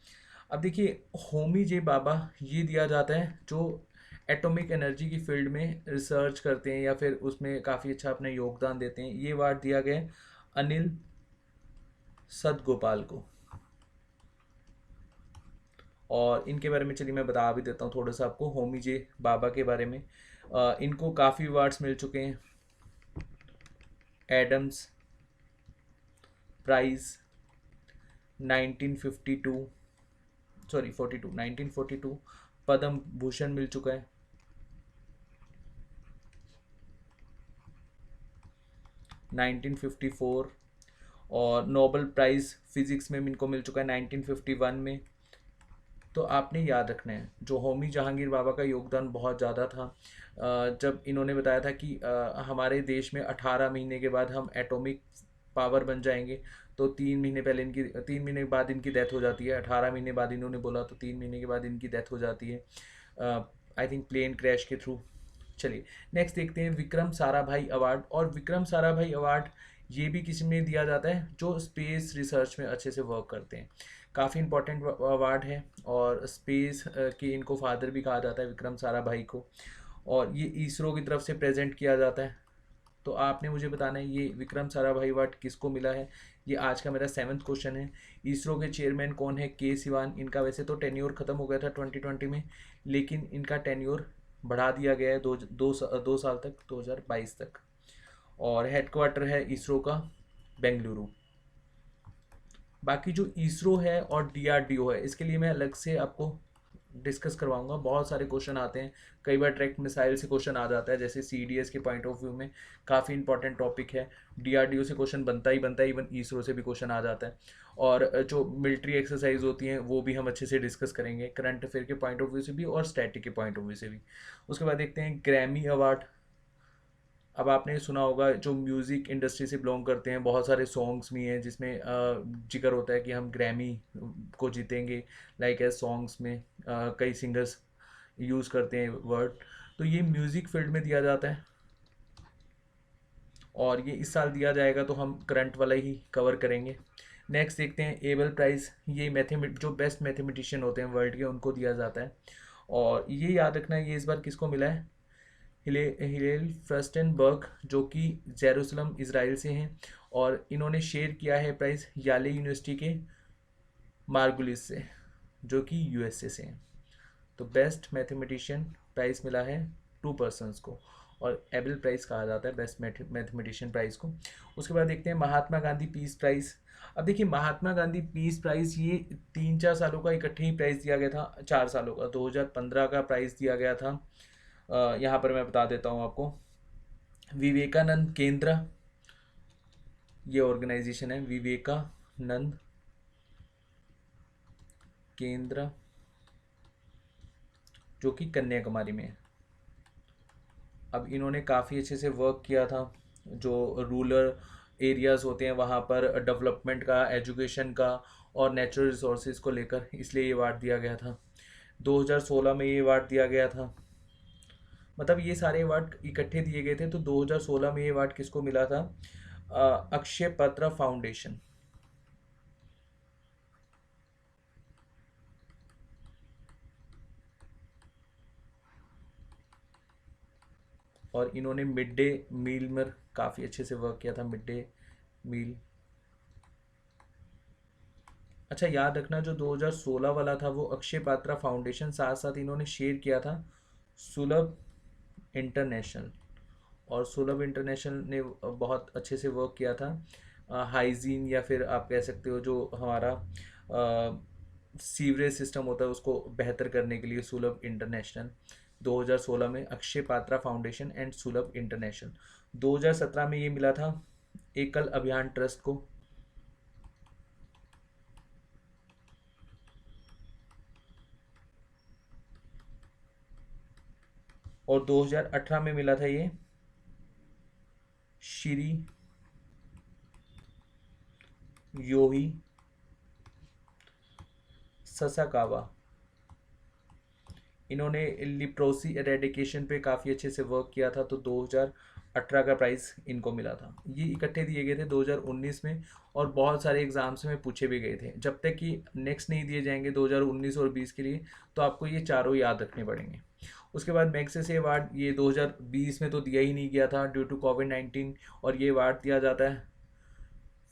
अब देखिए, होमी जे बाबा ये दिया जाता है जो एटॉमिक एनर्जी की फील्ड में रिसर्च करते हैं या फिर उसमें काफ़ी अच्छा अपना योगदान देते हैं। ये अवार्ड दिया गया है अनिल सदगोपाल को। और इनके बारे में चलिए मैं बता भी देता हूँ थोड़ा सा आपको होमी जे बाबा के बारे में। इनको काफ़ी अवार्ड्स मिल चुके हैं। Adams prize 1952, sorry 42, 1942। Padma Bhushan मिल चुका है 1954। और नोबेल प्राइज़ फिज़िक्स में इनको मिल चुका है 1951 में। तो आपने याद रखना है जो होमी जहांगीर बाबा का योगदान बहुत ज़्यादा था। जब इन्होंने बताया था कि हमारे देश में 18 महीने के बाद हम एटॉमिक पावर बन जाएंगे, तो 3 महीने पहले इनकी 3 महीने के बाद इनकी डेथ हो जाती है। 18 महीने बाद इन्होंने बोला तो 3 महीने के बाद इनकी डेथ हो जाती है, आई थिंक प्लेन क्रैश के थ्रू। चलिए नेक्स्ट देखते हैं विक्रम साराभाई अवार्ड। और विक्रम साराभाई अवार्ड ये भी किसी में दिया जाता है जो स्पेस रिसर्च में अच्छे से वर्क करते हैं। काफ़ी इंपॉर्टेंट अवार्ड है, और स्पेस के इनको फादर भी कहा जाता है विक्रम साराभाई को। और ये इसरो की तरफ से प्रेजेंट किया जाता है। तो आपने मुझे बताना है ये विक्रम साराभाई अवार्ड किसको मिला है। ये आज का मेरा 7th क्वेश्चन है। इसरो के चेयरमैन कौन है? के सिवान। इनका वैसे तो टेन्योर ख़त्म हो गया था 2020 में, लेकिन इनका टेन्योर बढ़ा दिया गया है 2 साल तक, 2022 तक। और हेडक्वार्टर है इसरो का बेंगलुरु। बाकी जो इसरो है और डीआरडीओ है, इसके लिए मैं अलग से आपको डिस्कस करवाऊंगा। बहुत सारे क्वेश्चन आते हैं, कई बार डायरेक्ट मिसाइल से क्वेश्चन आ जाता है, जैसे सीडीएस के पॉइंट ऑफ व्यू में काफ़ी इंपॉर्टेंट टॉपिक है। डीआरडीओ से क्वेश्चन बनता ही बनता है, इवन इसरो से भी क्वेश्चन आ जाता है। और जो मिलिट्री एक्सरसाइज होती हैं वो भी हम अच्छे से डिस्कस करेंगे, करंट अफेयर के पॉइंट ऑफ व्यू से भी और स्टैटिक के पॉइंट ऑफ व्यू से भी। उसके बाद देखते हैं ग्रैमी अवार्ड। अब आपने सुना होगा जो म्यूज़िक इंडस्ट्री से बिलोंग करते हैं, बहुत सारे सॉन्ग्स भी हैं जिसमें जिक्र होता है कि हम ग्रैमी को जीतेंगे, लाइक एज सॉन्ग्स में कई सिंगर्स यूज़ करते हैं वर्ड। तो ये म्यूज़िक फील्ड में दिया जाता है और ये इस साल दिया जाएगा, तो हम करंट वाला ही कवर करेंगे। नेक्स्ट देखते हैं एबल प्राइज़। ये मैथमेट जो बेस्ट मैथमेटिशियन होते हैं वर्ल्ड के, उनको दिया जाता है। और ये याद रखना है, ये इस बार किसको मिला है, हिलेल फ्रस्टेनबर्ग, जो कि जेरूसलम इसराइल से हैं। और इन्होंने शेयर किया है प्राइज़ याले यूनिवर्सिटी के मार्गुलिस से, जो कि यूएसए से हैं। तो बेस्ट मैथमेटिशियन प्राइज़ मिला है 2 पर्सन्स को, और एबल प्राइज़ कहा जाता है बेस्ट मैथमेटिशियन प्राइज़ को। उसके बाद देखते हैं महात्मा गांधी पीस प्राइज़। अब देखिए महात्मा गांधी पीस प्राइज़ ये 3-4 सालों का इकट्ठे ही प्राइज़ दिया गया था, 4 सालों का। 2015 का प्राइज़ दिया गया था। यहाँ पर मैं बता देता हूँ आपको, विवेकानंद केंद्र, ये ऑर्गेनाइजेशन है, विवेकानंद केंद्र, जो कि कन्याकुमारी में है। अब इन्होंने काफ़ी अच्छे से वर्क किया था, जो रूरल एरियाज़ होते हैं वहाँ पर डेवलपमेंट का, एजुकेशन का और नेचुरल रिसोर्सेज को लेकर, इसलिए ये अवार्ड दिया गया था। 2016 में ये अवार्ड दिया गया था। मतलब ये सारे अवार्ड इकट्ठे दिए गए थे। तो 2016 में ये अवार्ड किसको मिला था, अक्षय पत्र फाउंडेशन। और इन्होंने मिड डे मील में काफ़ी अच्छे से वर्क किया था, मिड डे मील। अच्छा याद रखना, जो 2016 वाला था वो अक्षय पात्रा फाउंडेशन, साथ साथ इन्होंने शेयर किया था सुलभ इंटरनेशनल। और सुलभ इंटरनेशनल ने बहुत अच्छे से वर्क किया था हाइजीन, या फिर आप कह सकते हो जो हमारा सीवरेज सिस्टम होता है उसको बेहतर करने के लिए, सुलभ इंटरनेशनल। 2016 में अक्षय पात्रा फाउंडेशन एंड सुलभ इंटरनेशनल। 2017 में ये मिला था एकल अभियान ट्रस्ट को। और 2018 में मिला था ये श्री योही ससाकावा। इन्होंने लिप्रोसी एरेडिकेशन पे काफ़ी अच्छे से वर्क किया था, तो 2018 का प्राइज़ इनको मिला था। ये इकट्ठे दिए गए थे 2019 में, और बहुत सारे एग्ज़ाम्स में पूछे भी गए थे। जब तक कि नेक्स्ट नहीं दिए जाएंगे 2019 और 20 के लिए, तो आपको ये चारों याद रखने पड़ेंगे। उसके बाद मैग्सेसे अवार्ड, ये 2020 में तो दिया ही नहीं गया था ड्यू टू कोविड-19, और ये अवार्ड दिया जाता है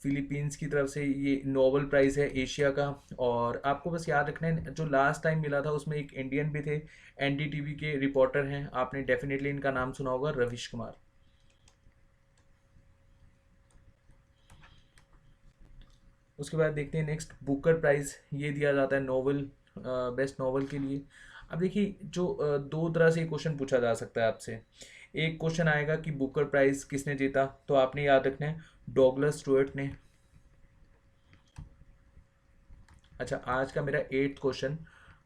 फिलीपींस की तरफ से। ये नोबल प्राइज़ है एशिया का। और आपको बस याद रखना है, जो लास्ट टाइम मिला था उसमें एक इंडियन भी थे, एनडीटीवी के रिपोर्टर हैं, आपने डेफिनेटली इनका नाम सुना होगा, रविश कुमार। उसके बाद देखते हैं नेक्स्ट बुकर प्राइज़। ये दिया जाता है नोवेल, बेस्ट नोवेल के लिए। अब देखिए जो दो तरह से क्वेश्चन पूछा जा सकता है आपसे। एक क्वेश्चन आएगा कि बुकर प्राइज़ किसने जीता, तो आपने याद रखना है डॉगलस स्टुअर्ट ने। अच्छा आज का मेरा 8th क्वेश्चन,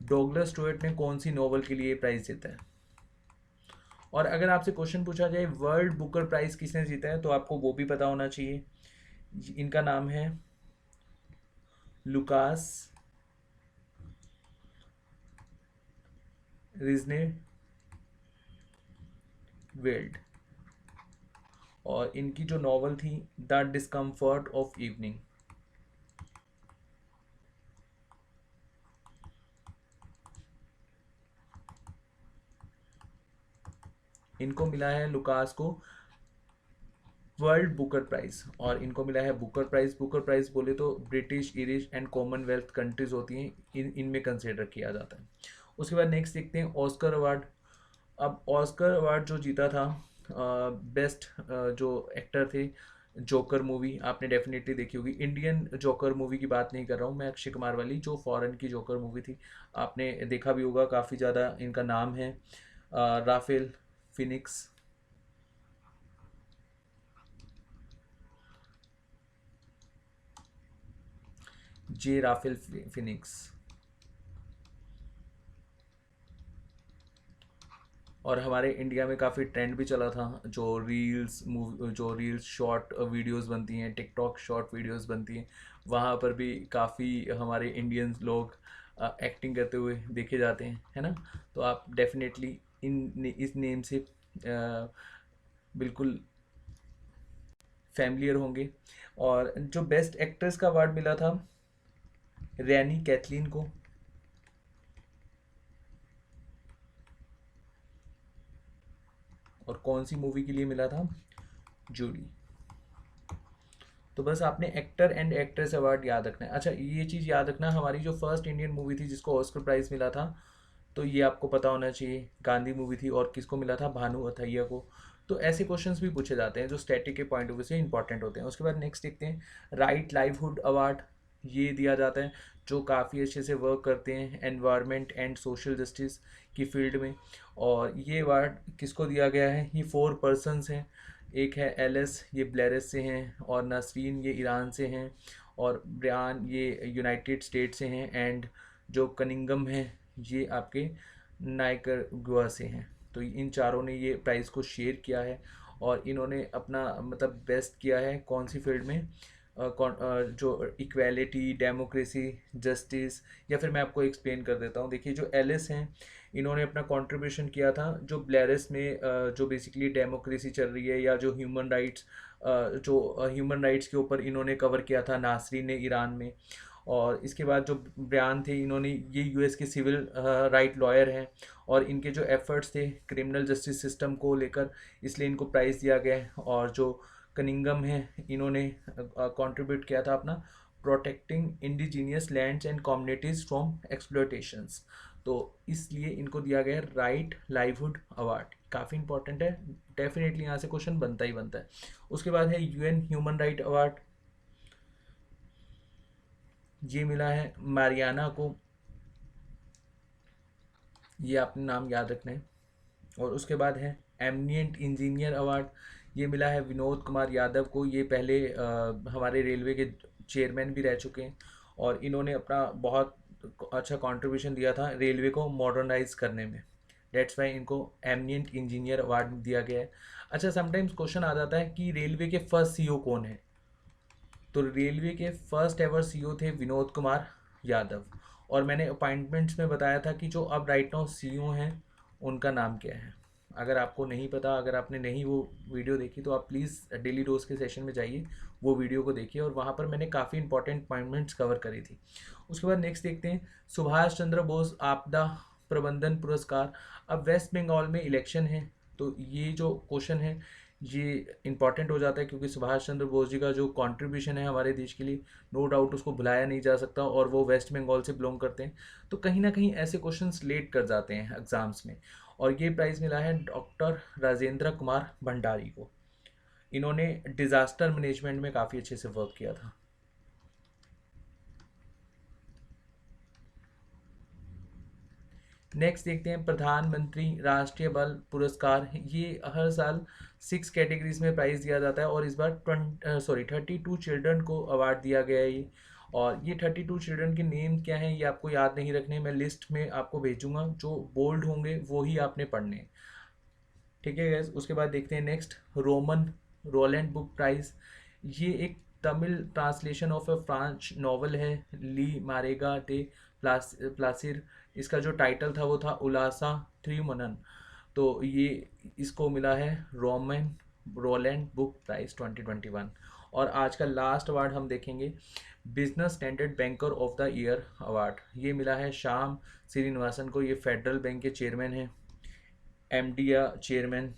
डॉगलस स्टुअर्ट ने कौन सी नोवेल के लिए प्राइज़ जीता है। और अगर आपसे क्वेश्चन पूछा जाए वर्ल्ड बुकर प्राइज़ किसने जीता है, तो आपको वो भी पता होना चाहिए। इनका नाम है लुकास रिजने वेल्ड। और इनकी जो नॉवल थी द डिस्कम्फर्ट ऑफ इवनिंग। इनको मिला है लुकास को वर्ल्ड बुकर प्राइज़, और इनको मिला है बुकर प्राइज़। बुकर प्राइज़ बोले तो British, Irish and Commonwealth countries होती हैं, इनमें कंसिडर किया जाता है। उसके बाद नेक्स्ट देखते हैं ऑस्कर अवार्ड। अब ऑस्कर अवार्ड जो जीता था बेस्ट जो एक्टर थे, जोकर मूवी आपने डेफिनेटली देखी होगी। इंडियन जोकर मूवी की बात नहीं कर रहा हूँ मैं, अक्षय कुमार वाली, जो फॉरेन की जोकर मूवी थी, आपने देखा भी होगा, काफ़ी ज़्यादा इनका नाम है। राफेल फिनिक्स, जे राफेल फिनिक्स। और हमारे इंडिया में काफ़ी ट्रेंड भी चला था, जो रील्स शॉर्ट वीडियोस बनती हैं, टिकटॉक शॉर्ट वीडियोस बनती हैं, वहाँ पर भी काफ़ी हमारे इंडियंस लोग एक्टिंग करते हुए देखे जाते हैं, है ना। तो आप डेफिनेटली इस नेम से बिल्कुल फैमिलियर होंगे। और जो बेस्ट एक्ट्रेस का अवार्ड मिला था रैनी कैथलीन को, और कौन सी मूवी के लिए मिला था, जूडी। तो बस आपने एक्टर एंड एक्ट्रेस अवार्ड याद रखना है। अच्छा, ये चीज़ याद रखना, हमारी जो फर्स्ट इंडियन मूवी थी जिसको ऑस्कर प्राइज़ मिला था, तो ये आपको पता होना चाहिए, गांधी मूवी थी, और किसको मिला था, भानु अथैया को। तो ऐसे क्वेश्चंस भी पूछे जाते हैं जो स्टैटिक के पॉइंट ऑफ व्यू से इंपॉर्टेंट होते हैं। उसके बाद नेक्स्ट देखते हैं राइट लाइवहुड अवार्ड। ये दिया जाता है जो काफ़ी अच्छे से वर्क करते हैं एनवायरनमेंट एंड सोशल जस्टिस की फील्ड में। और ये अवार्ड किसको दिया गया है, ये 4 पर्सनस हैं। एक है एलिस, ये ब्लेरिस से हैं, और नसरीन ये ईरान से हैं, और ब्रियान ये यूनाइटेड स्टेट से हैं, एंड जो कनिंगम है ये आपके नाइकरगुआ से हैं। तो इन चारों ने ये प्राइज़ को शेयर किया है, और इन्होंने अपना मतलब बेस्ट किया है कौन सी फील्ड में, जो इक्वेलिटी, डेमोक्रेसी, जस्टिस। या फिर मैं आपको एक्सप्लेन कर देता हूँ। देखिए, जो एलिस हैं इन्होंने अपना कंट्रीब्यूशन किया था जो ब्लेरिस में जो बेसिकली डेमोक्रेसी चल रही है, या जो ह्यूमन राइट्स के ऊपर इन्होंने कवर किया था, नासरीन ने ईरान में। और इसके बाद जो बयान थे, इन्होंने ये यूएस के सिविल राइट लॉयर हैं, और इनके जो एफर्ट्स थे क्रिमिनल जस्टिस सिस्टम को लेकर, इसलिए इनको प्राइज़ दिया गया है। और जो कनिंगम है, इन्होंने कंट्रीब्यूट किया था अपना protecting indigenous lands and communities from exploitations. तो इसलिए इनको दिया गया है राइट लाइवहुड अवार्ड। काफ़ी इंपॉर्टेंट है, डेफिनेटली यहाँ से क्वेश्चन बनता ही बनता है। उसके बाद है यूएन ह्यूमन राइट अवार्ड। ये मिला है मारियाना को, ये आपने नाम याद रखना है। और उसके बाद है एमिनेंट इंजीनियर अवार्ड। ये मिला है विनोद कुमार यादव को। ये पहले हमारे रेलवे के चेयरमैन भी रह चुके हैं, और इन्होंने अपना बहुत अच्छा कंट्रीब्यूशन दिया था रेलवे को मॉडर्नाइज करने में। डेट्स वाई इनको एमिनेंट इंजीनियर अवार्ड दिया गया है। अच्छा, समटाइम्स क्वेश्चन आ जाता है कि रेलवे के फर्स्ट सीईओ कौन है। तो रेलवे के फर्स्ट एवर सीईओ थे विनोद कुमार यादव। और मैंने अपॉइंटमेंट्स में बताया था कि जो अब राइट नाउ सीईओ हैं उनका नाम क्या है। अगर आपको नहीं पता, अगर आपने नहीं वो वीडियो देखी, तो आप प्लीज़ डेली डोज के सेशन में जाइए, वो वीडियो को देखिए, और वहाँ पर मैंने काफ़ी इंपॉर्टेंट पॉइंट्स कवर करी थी। उसके बाद नेक्स्ट देखते हैं सुभाष चंद्र बोस आपदा प्रबंधन पुरस्कार। अब वेस्ट बंगाल में इलेक्शन है, तो ये जो क्वेश्चन है ये इंपॉर्टेंट हो जाता है, क्योंकि सुभाष चंद्र बोस जी का जो कंट्रीब्यूशन है हमारे देश के लिए, नो डाउट उसको भुलाया नहीं जा सकता, और वो वेस्ट बंगाल से बिलोंग करते हैं। तो कहीं ना कहीं ऐसे क्वेश्चंस लेट कर जाते हैं एग्जाम्स में। और ये प्राइज़ मिला है डॉक्टर राजेंद्र कुमार भंडारी को। इन्होंने डिज़ास्टर मैनेजमेंट में काफ़ी अच्छे से वर्क किया था। नेक्स्ट देखते हैं प्रधानमंत्री राष्ट्रीय बल पुरस्कार। ये हर साल 6 कैटेगरीज में प्राइज़ दिया जाता है, और इस बार 32 चिल्ड्रन को अवार्ड दिया गया है ये। और ये 32 चिल्ड्रन के नेम क्या हैं ये आपको याद नहीं रखने, मैं लिस्ट में आपको भेजूंगा, जो बोल्ड होंगे वो ही आपने पढ़ने हैं। ठीक है गैस। उसके बाद देखते हैं next Romain Rolland book prize. ये एक Tamil translation of a French novel है, ली मारेगा डे प्लासिर। इसका जो टाइटल था वो था उलासा थ्रीमनन। तो ये इसको मिला है रोमन रोलैंड बुक प्राइज़ 2021। और आज का लास्ट अवार्ड हम देखेंगे business standard banker of the year award. ये मिला है श्याम श्रीनिवासन को। ये फेडरल बैंक के चेयरमैन हैं, एमडी या चेयरमैन।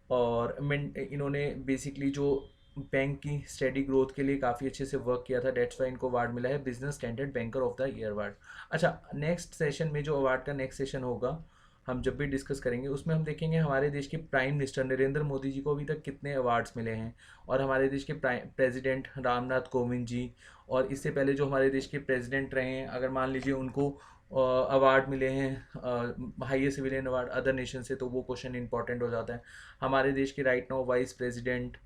और इन्होंने बेसिकली जो बैंक की स्टेडी ग्रोथ के लिए काफ़ी अच्छे से वर्क किया था, डेट्स वाई इनको अवार्ड मिला है business standard banker of the year award. अच्छा, नेक्स्ट सेशन में जो अवार्ड का नेक्स्ट सेशन होगा, हम जब भी डिस्कस करेंगे उसमें हम देखेंगे हमारे देश के प्राइम मिनिस्टर नरेंद्र मोदी जी को अभी तक कितने अवार्ड्स मिले हैं, और हमारे देश के प्रेसिडेंट रामनाथ कोविंद जी, और इससे पहले जो हमारे देश के प्रेसिडेंट रहे हैं, अगर मान लीजिए उनको अवार्ड मिले हैं highest civilian award other nation से, तो वो क्वेश्चन इंपॉर्टेंट हो जाता है। हमारे देश के राइट नाउ वाइस प्रेसिडेंट,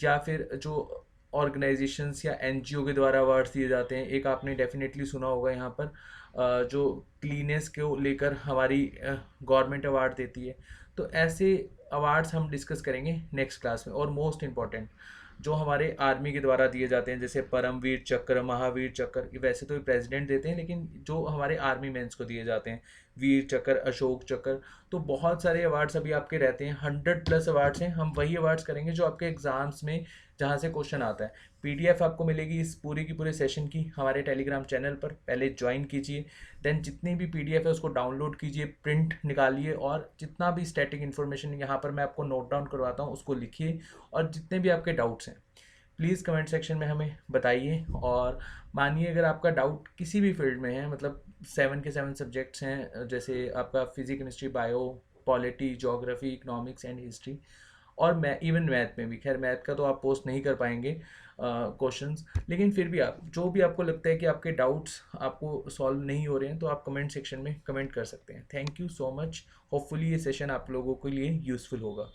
या फिर जो ऑर्गेनाइजेशंस या एनजीओ के द्वारा अवार्ड्स दिए जाते हैं, एक आपने डेफिनेटली सुना होगा यहाँ पर जो क्लीनेस को लेकर हमारी गवर्नमेंट अवार्ड देती है। तो ऐसे अवार्ड्स हम डिस्कस करेंगे नेक्स्ट क्लास में। और मोस्ट इम्पॉर्टेंट जो हमारे आर्मी के द्वारा दिए जाते हैं, जैसे परमवीर चक्र, महावीर चक्र, ये वैसे तो ये प्रेसिडेंट देते हैं, लेकिन जो हमारे आर्मी मेंस को दिए जाते हैं, वीर चक्र, अशोक चक्र, तो बहुत सारे अवार्ड्स अभी आपके रहते हैं, 100+ अवार्ड्स हैं। हम वही अवार्ड्स करेंगे जो आपके एग्जाम्स में जहाँ से क्वेश्चन आता है। पीडीएफ आपको मिलेगी इस पूरी की पूरे सेशन की हमारे टेलीग्राम चैनल पर, पहले ज्वाइन कीजिए। देन जितनी भी पीडीएफ है उसको डाउनलोड कीजिए, प्रिंट निकालिए, और जितना भी स्टैटिक इन्फॉर्मेशन यहाँ पर मैं आपको नोट डाउन करवाता हूँ उसको लिखिए। और जितने भी आपके डाउट्स हैं प्लीज़ कमेंट सेक्शन में हमें बताइए। और मानिए अगर आपका डाउट किसी भी फील्ड में है, मतलब 7 के 7 सब्जेक्ट्स हैं, जैसे आपका physics, chemistry, bio, polity, geography, economics and history, और मैं इवन मैथ में भी, खैर मैथ का तो आप पोस्ट नहीं कर पाएंगे क्वेश्चंस, लेकिन फिर भी आप जो भी आपको लगता है कि आपके डाउट्स आपको सॉल्व नहीं हो रहे हैं, तो आप कमेंट सेक्शन में कमेंट कर सकते हैं। Thank you so much. Hopefully ये सेशन आप लोगों के लिए यूज़फुल होगा।